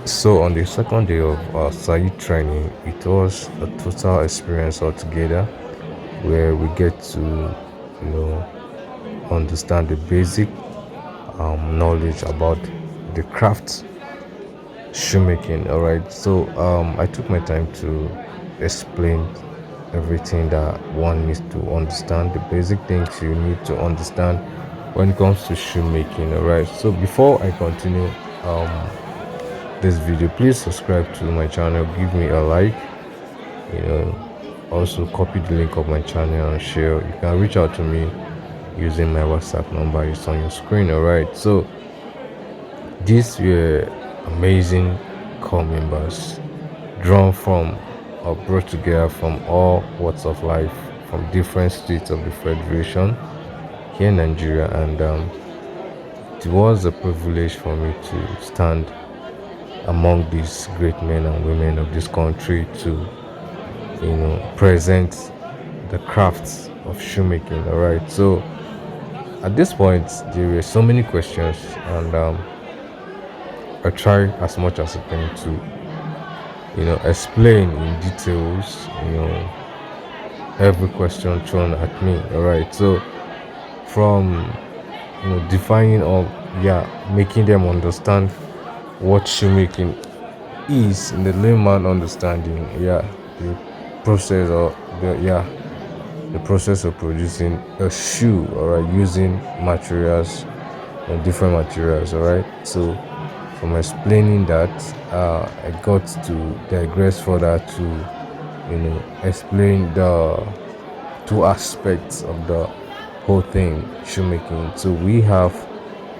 So on the second day of Said training, it was a total experience altogether where we get to, understand the basic knowledge about the craft shoemaking. All right. So I took my time to explain everything that one needs to understand, the basic things you need to understand when it comes to shoemaking. All right. So before I continue this video, please subscribe to my channel, give me a like, you know, also copy the link of my channel and share. You can reach out to me using my WhatsApp number. It's on your screen. All right. So these were amazing core members drawn from or brought together from all walks of life, from different states of the Federation here in Nigeria, and it was a privilege for me to stand among these great men and women of this country to, present the crafts of shoemaking. All right. So at this point, there were so many questions, and I try as much as I can to, explain in details, every question thrown at me. All right. So from, defining or making them understand what shoemaking is in the layman understanding, the process or the process of producing a shoe, all right, using materials and different materials. All right. So from explaining that, I got to digress further to, explain the two aspects of the whole thing, shoemaking. So we have,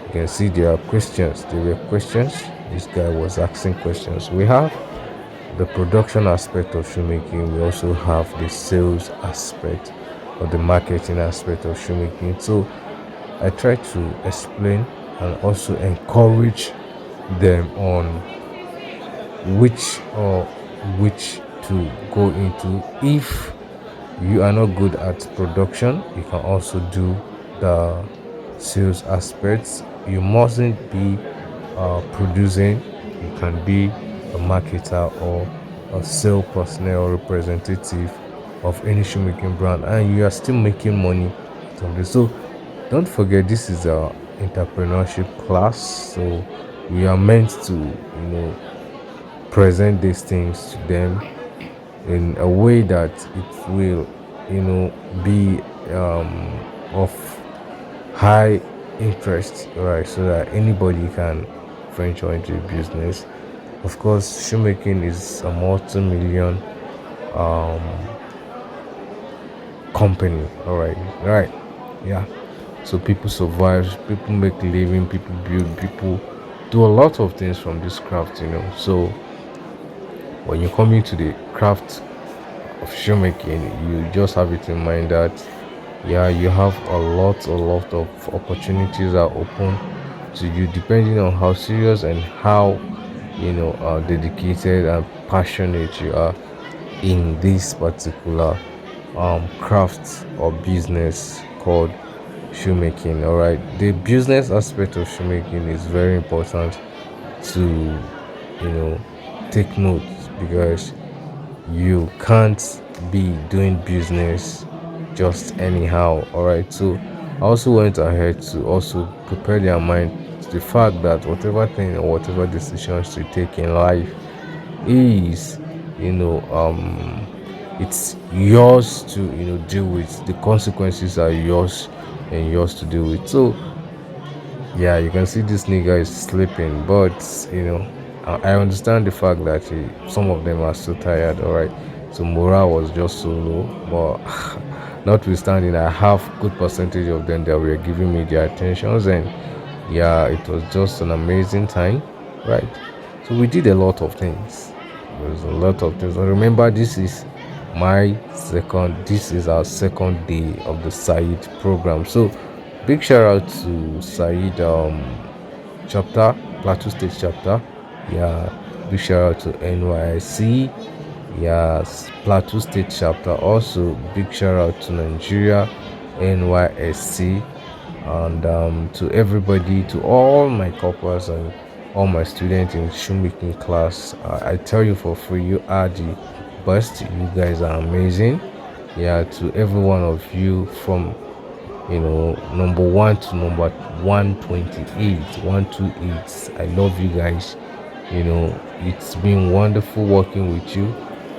you can see there are questions. There were questions. This guy was asking questions. We have the production aspect of shoemaking. We also have the sales aspect or the marketing aspect of shoemaking. So I try to explain and also encourage them on which to go into. If you are not good at production, you can also do the sales aspects. You mustn't be producing. You can be a marketer or a sales personnel representative of any shoemaking brand, and you are still making money from this. So don't forget, this is a entrepreneurship class, so we are meant to, present these things to them in a way that it will, be of high interest, right? So that anybody can venture into a business. Of course, shoemaking is a multi-million um, company. All right, yeah. So people survive, people make living, people build, people do a lot of things from this craft. So when you come into the craft of shoemaking, you just have it in mind that you have a lot of opportunities are open to you depending on how serious and how dedicated and passionate you are in this particular craft or business called shoemaking. All right, the business aspect of shoemaking is very important to take note, because you can't be doing business just anyhow. All right. So I also went ahead to also prepare their mind to the fact that whatever thing or whatever decisions you take in life is, it's yours to deal with. The consequences are yours and yours to deal with. So yeah, you can see this nigga is sleeping, but I understand the fact that some of them are so tired. All right, so morale was just so low, but notwithstanding, I have good percentage of them that were giving me their attentions, and yeah, it was just an amazing time, right? So we did a lot of things. There's a lot of things. And remember, this is our second day of the Said program. So big shout out to Said chapter, Plateau State chapter. Yeah, big shout out to NYC. Yes, Plateau State chapter. Also, big shout out to Nigeria, NYSC, and to everybody, to all my corporals and all my students in shoemaking class. I tell you for free, you are the best. You guys are amazing. Yeah, to every one of you from number one to number 128, 128. I love you guys. It's been wonderful working with you,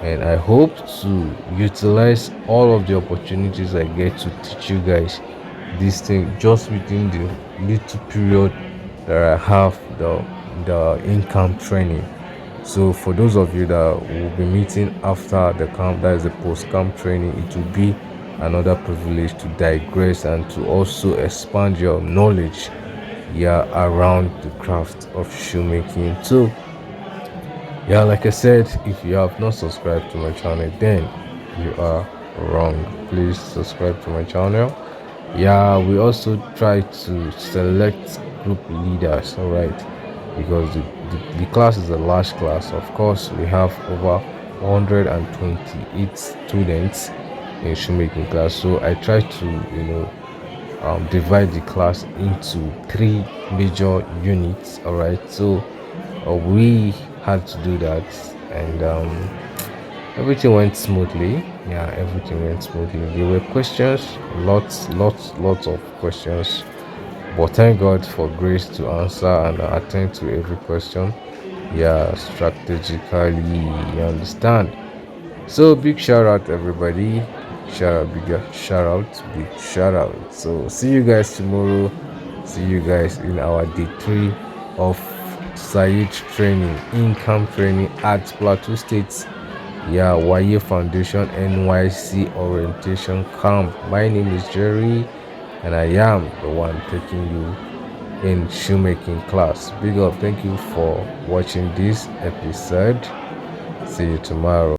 and I hope to utilize all of the opportunities I get to teach you guys this thing just within the little period that I have the income training. So for those of you that will be meeting after the camp, that is the post camp training, it will be another privilege to digress and to also expand your knowledge, yeah, around the craft of shoemaking. So yeah, like I said, if you have not subscribed to my channel, then you are wrong. Please subscribe to my channel. Yeah, we also try to select group leaders, all right, because the class is a large class. Of course, we have over 128 students in shoemaking class, so I try to divide the class into three major units, all right. So we had to do that, and everything went smoothly. Yeah, everything went smoothly. There were questions, lots of questions, but thank God for grace to answer and attend to every question. Yeah, strategically, you understand. So big shout out everybody. Big shout out. So see you guys tomorrow. See you guys in our day 3 of Said training, income training at Plateau States. Yeah, YA Foundation NYC orientation camp. My name is Jerry, and I am the one taking you in shoemaking class. Big up, thank you for watching this episode. See you tomorrow.